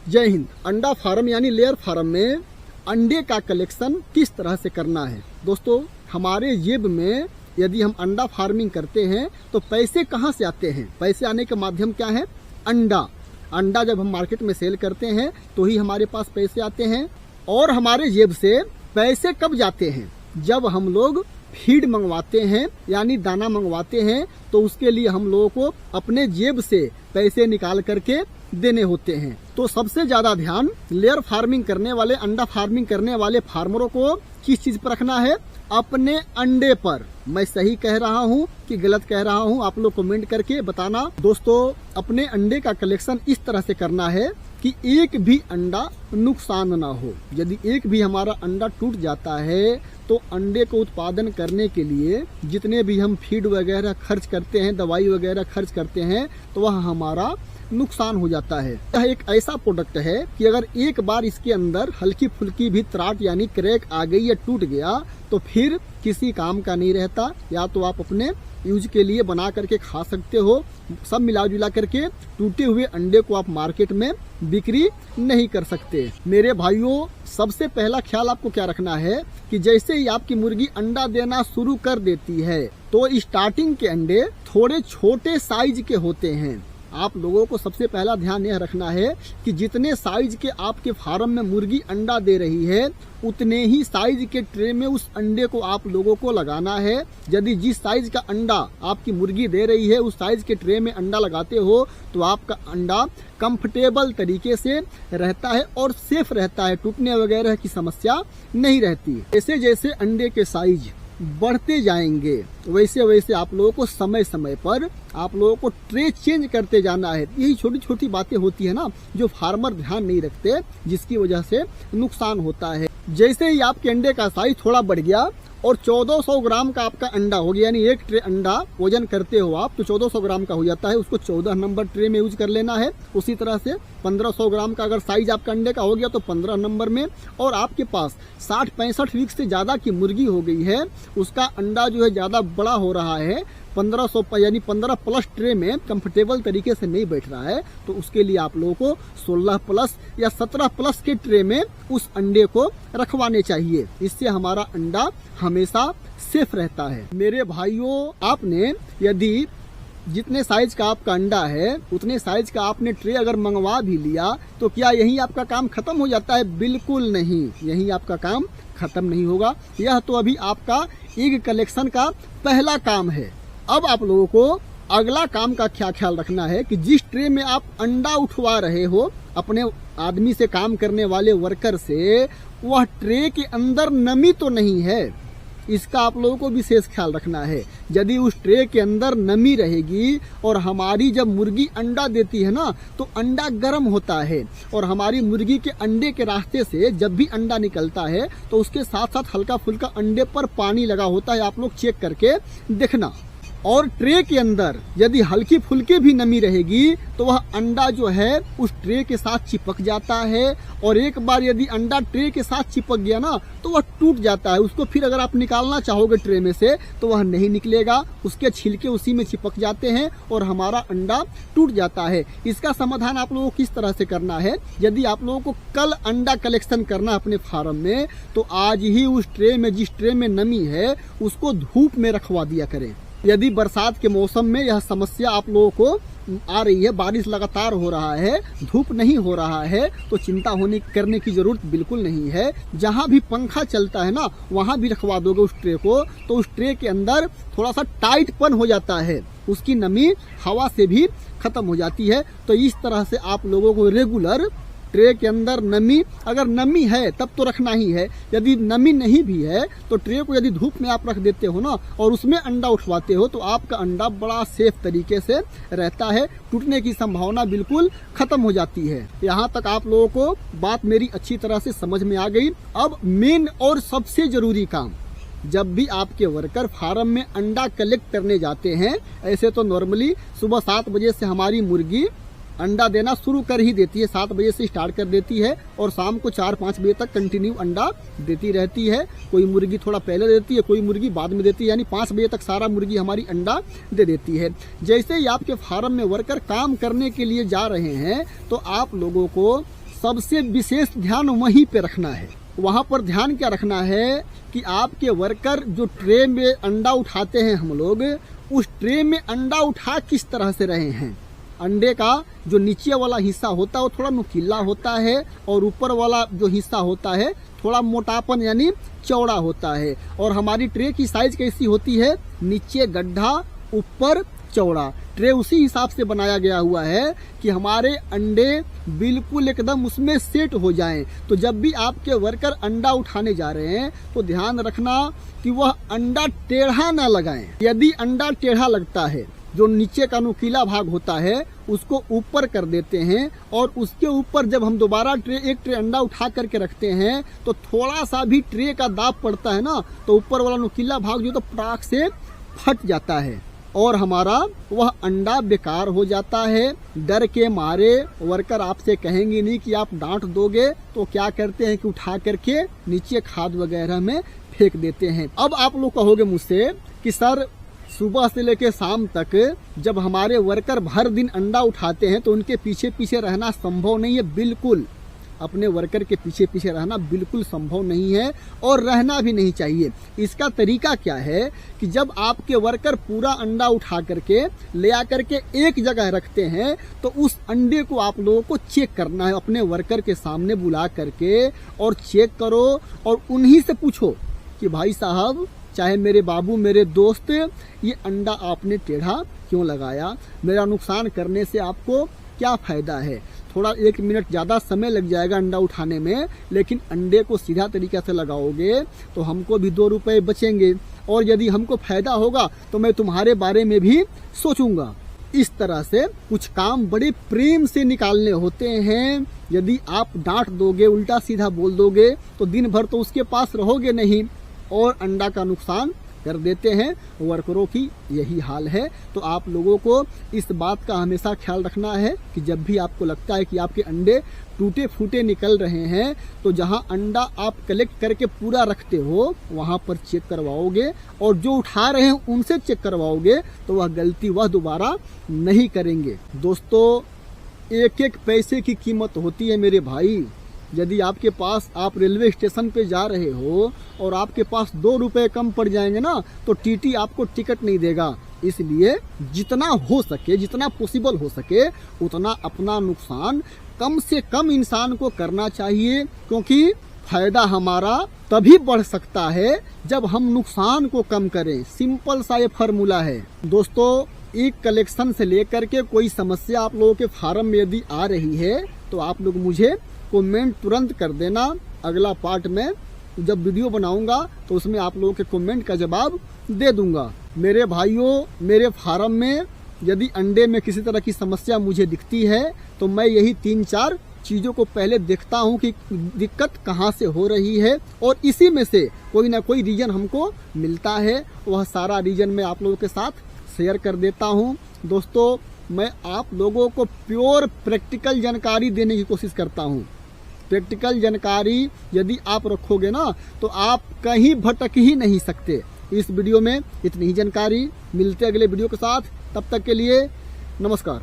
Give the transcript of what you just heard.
जय हिंद। अंडा फार्म यानी लेयर फार्म में अंडे का कलेक्शन किस तरह से करना है। दोस्तों, हमारे जेब में यदि हम अंडा फार्मिंग करते हैं तो पैसे कहाँ से आते हैं? पैसे आने का माध्यम क्या है? अंडा। अंडा जब हम मार्केट में सेल करते हैं तो ही हमारे पास पैसे आते हैं। और हमारे जेब से पैसे कब जाते हैं? जब हम लोग फीड मंगवाते हैं यानी दाना मंगवाते हैं, तो उसके लिए हम लोगों को अपने जेब से पैसे निकाल करके देने होते हैं। तो सबसे ज्यादा ध्यान लेयर फार्मिंग करने वाले, अंडा फार्मिंग करने वाले फार्मरों को किस चीज पर रखना है? अपने अंडे पर। मैं सही कह रहा हूँ कि गलत कह रहा हूँ, आप लोग कमेंट करके बताना। दोस्तों, अपने अंडे का कलेक्शन इस तरह से करना है कि एक भी अंडा नुकसान ना हो। यदि एक भी हमारा अंडा टूट जाता है तो अंडे को उत्पादन करने के लिए जितने भी हम फीड वगैरह खर्च करते हैं, दवाई वगैरह खर्च करते हैं, तो वह हमारा नुकसान हो जाता है। यह एक ऐसा प्रोडक्ट है कि अगर एक बार इसके अंदर हल्की फुल्की भी त्राट यानी क्रैक आ गई या टूट गया तो फिर किसी काम का नहीं रहता। या तो आप अपने यूज के लिए बना करके खा सकते हो, सब मिला जुला करके टूटे हुए अंडे को आप मार्केट में बिक्री नहीं कर सकते। मेरे भाइयों, सबसे पहला ख्याल आपको क्या रखना है कि जैसे ही आपकी मुर्गी अंडा देना शुरू कर देती है तो स्टार्टिंग के अंडे थोड़े छोटे साइज के होते हैं। आप लोगों को सबसे पहला ध्यान यह रखना है कि जितने साइज के आपके फार्म में मुर्गी अंडा दे रही है उतने ही साइज के ट्रे में उस अंडे को आप लोगों को लगाना है। यदि जिस साइज का अंडा आपकी मुर्गी दे रही है उस साइज के ट्रे में अंडा लगाते हो तो आपका अंडा कंफर्टेबल तरीके से रहता है और सेफ रहता है, टूटने वगैरह की समस्या नहीं रहती। जैसे जैसे अंडे के साइज बढ़ते जाएंगे वैसे वैसे आप लोगों को समय समय पर आप लोगों को ट्रे चेंज करते जाना है। यही छोटी छोटी बातें होती है ना, जो फार्मर ध्यान नहीं रखते, जिसकी वजह से नुकसान होता है। जैसे ही आपके अंडे का साइज थोड़ा बढ़ गया और 1400 ग्राम का आपका अंडा हो गया, यानी एक ट्रे अंडा वजन करते हो आप तो 1400 ग्राम का हो जाता है, उसको 14 नंबर ट्रे में यूज कर लेना है। उसी तरह से 1500 ग्राम का अगर साइज आपका अंडे का हो गया तो 15 नंबर में। और आपके पास 60-65 वीक से ज्यादा की मुर्गी हो गई है, उसका अंडा जो है ज्यादा बड़ा हो रहा है, 1500 यानी 15 प्लस ट्रे में कंफर्टेबल तरीके से नहीं बैठ रहा है, तो उसके लिए आप लोगों को 16 प्लस या 17 प्लस के ट्रे में उस अंडे को रखवाने चाहिए। इससे हमारा अंडा हमेशा सेफ रहता है। मेरे भाइयों, आपने यदि जितने साइज का आपका अंडा है उतने साइज का आपने ट्रे अगर मंगवा भी लिया तो क्या यही आपका काम खत्म हो जाता है? बिल्कुल नहीं, यही आपका काम खत्म नहीं होगा। यह तो अभी आपका एग कलेक्शन का पहला काम है। अब आप लोगों को अगला काम का क्या ख्याल रखना है कि जिस ट्रे में आप अंडा उठवा रहे हो अपने आदमी से, काम करने वाले वर्कर से, वह ट्रे के अंदर नमी तो नहीं है, इसका आप लोगों को विशेष ख्याल रखना है। यदि उस ट्रे के अंदर नमी रहेगी और हमारी जब मुर्गी अंडा देती है ना तो अंडा गर्म होता है और हमारी मुर्गी के अंडे के रास्ते से जब भी अंडा निकलता है तो उसके साथ साथ हल्का फुल्का अंडे पर पानी लगा होता है, आप लोग चेक करके देखना। और ट्रे के अंदर यदि हल्की फुल्की भी नमी रहेगी तो वह अंडा जो है उस ट्रे के साथ चिपक जाता है और एक बार यदि अंडा ट्रे के साथ चिपक गया ना तो वह टूट जाता है। उसको फिर अगर आप निकालना चाहोगे ट्रे में से तो वह नहीं निकलेगा, उसके छिलके उसी में चिपक जाते हैं और हमारा अंडा टूट जाता है। इसका समाधान आप लोगों को किस तरह से करना है? यदि आप लोगों को कल अंडा कलेक्शन करना अपने फार्म में तो आज ही उस ट्रे में, जिस ट्रे में नमी है, उसको धूप में रखवा दिया करें। यदि बरसात के मौसम में यह समस्या आप लोगों को आ रही है, बारिश लगातार हो रहा है, धूप नहीं हो रहा है, तो चिंता करने की जरूरत बिल्कुल नहीं है। जहां भी पंखा चलता है ना वहां भी रखवा दोगे उस ट्रे को तो उस ट्रे के अंदर थोड़ा सा टाइटपन हो जाता है, उसकी नमी हवा से भी खत्म हो जाती है। तो इस तरह से आप लोगों को रेगुलर ट्रे के अंदर नमी, अगर नमी है तब तो रखना ही है, यदि नमी नहीं भी है तो ट्रे को यदि धूप में आप रख देते हो ना और उसमें अंडा उठवाते हो तो आपका अंडा बड़ा सेफ तरीके से रहता है, टूटने की संभावना बिल्कुल खत्म हो जाती है। यहाँ तक आप लोगों को बात मेरी अच्छी तरह से समझ में आ गई। अब मेन और सबसे जरूरी काम, जब भी आपके वर्कर फार्म में अंडा कलेक्ट करने जाते हैं, ऐसे तो नॉर्मली सुबह 7 बजे से हमारी मुर्गी अंडा देना शुरू कर ही देती है, 7 बजे से स्टार्ट कर देती है और शाम को 4-5 बजे तक कंटिन्यू अंडा देती रहती है। कोई मुर्गी थोड़ा पहले देती है, कोई मुर्गी बाद में देती है, यानी 5 बजे तक सारा मुर्गी हमारी अंडा दे देती है। जैसे ही आपके फार्म में वर्कर काम करने के लिए जा रहे हैं तो आप लोगों को सबसे विशेष ध्यान वहीं पे रखना है। वहां पर ध्यान क्या रखना है कि आपके वर्कर जो ट्रे में अंडा उठाते हैं, हम लोग उस ट्रे में अंडा उठा किस तरह से रहे हैं। अंडे का जो नीचे वाला हिस्सा होता है वो थोड़ा नुकीला होता है और ऊपर वाला जो हिस्सा होता है थोड़ा मोटापन यानी चौड़ा होता है। और हमारी ट्रे की साइज कैसी होती है, नीचे गड्ढा ऊपर चौड़ा। ट्रे उसी हिसाब से बनाया गया हुआ है कि हमारे अंडे बिल्कुल एकदम उसमें सेट हो जाएं। तो जब भी आपके वर्कर अंडा उठाने जा रहे हैं तो ध्यान रखना कि वह अंडा टेढ़ा ना लगाएं। यदि अंडा टेढ़ा लगता है, जो नीचे का नुकीला भाग होता है उसको ऊपर कर देते हैं और उसके ऊपर जब हम दोबारा एक ट्रे अंडा उठा करके रखते हैं तो थोड़ा सा भी ट्रे का दाब पड़ता है ना, तो ऊपर वाला नुकीला भाग जो तो पटाख से फट जाता है और हमारा वह अंडा बेकार हो जाता है। डर के मारे वर्कर आपसे कहेंगे नहीं कि आप डांट दोगे, तो क्या करते हैं कि उठा करके नीचे खाद वगैरह में फेंक देते हैं। अब आप लोग कहोगे मुझसे कि सर सुबह से लेकर शाम तक जब हमारे वर्कर भर दिन अंडा उठाते हैं तो उनके पीछे पीछे रहना संभव नहीं है। बिल्कुल अपने वर्कर के पीछे पीछे रहना बिल्कुल संभव नहीं है और रहना भी नहीं चाहिए। इसका तरीका क्या है कि जब आपके वर्कर पूरा अंडा उठा करके ले आकर के एक जगह रखते हैं तो उस अंडे को आप लोगों को चेक करना है, अपने वर्कर के सामने बुला करके और चेक करो और उन्हीं से पूछो कि भाई साहब, चाहे मेरे बाबू, मेरे दोस्त, ये अंडा आपने टेढ़ा क्यों लगाया, मेरा नुकसान करने से आपको क्या फायदा है। थोड़ा 1 मिनट ज़्यादा समय लग जाएगा अंडा उठाने में, लेकिन अंडे को सीधा तरीका से लगाओगे तो हमको भी 2 रुपए बचेंगे और यदि हमको फायदा होगा तो मैं तुम्हारे बारे में भी सोचूंगा। इस तरह से कुछ काम बड़े प्रेम से निकालने होते हैं। यदि आप डांट दोगे, उल्टा सीधा बोल दोगे तो दिन भर तो उसके पास रहोगे नहीं और अंडा का नुकसान कर देते हैं। वर्करों की यही हाल है। तो आप लोगों को इस बात का हमेशा ख्याल रखना है कि जब भी आपको लगता है कि आपके अंडे टूटे फूटे निकल रहे हैं तो जहां अंडा आप कलेक्ट करके पूरा रखते हो वहां पर चेक करवाओगे और जो उठा रहे हैं उनसे चेक करवाओगे तो वह गलती वह दोबारा नहीं करेंगे। दोस्तों, 1-1 पैसे की कीमत होती है मेरे भाई। यदि आपके पास, आप रेलवे स्टेशन पे जा रहे हो और आपके पास 2 रुपए कम पड़ जाएंगे ना तो टीटी आपको टिकट नहीं देगा। इसलिए जितना हो सके, जितना पॉसिबल हो सके उतना अपना नुकसान कम से कम इंसान को करना चाहिए, क्योंकि फायदा हमारा तभी बढ़ सकता है जब हम नुकसान को कम करें। सिंपल सा ये फार्मूला है। दोस्तों, एक कलेक्शन से लेकर के कोई समस्या आप लोगों के फार्म में यदि आ रही है तो आप लोग मुझे कमेंट तुरंत कर देना। अगला पार्ट में जब वीडियो बनाऊंगा तो उसमें आप लोगों के कमेंट का जवाब दे दूंगा। मेरे भाइयों, मेरे फार्म में यदि अंडे में किसी तरह की समस्या मुझे दिखती है तो मैं यही 3-4 चीज़ों को पहले देखता हूं कि दिक्कत कहां से हो रही है और इसी में से कोई ना कोई रीजन हमको मिलता है। वह सारा रीजन मैं आप लोगों के साथ शेयर कर देता हूं। दोस्तों, मैं आप लोगों को प्योर प्रैक्टिकल जानकारी देने की कोशिश करता हूं। प्रैक्टिकल जानकारी यदि आप रखोगे ना तो आप कहीं भटक ही नहीं सकते। इस वीडियो में इतनी ही जानकारी। मिलते अगले वीडियो के साथ, तब तक के लिए नमस्कार।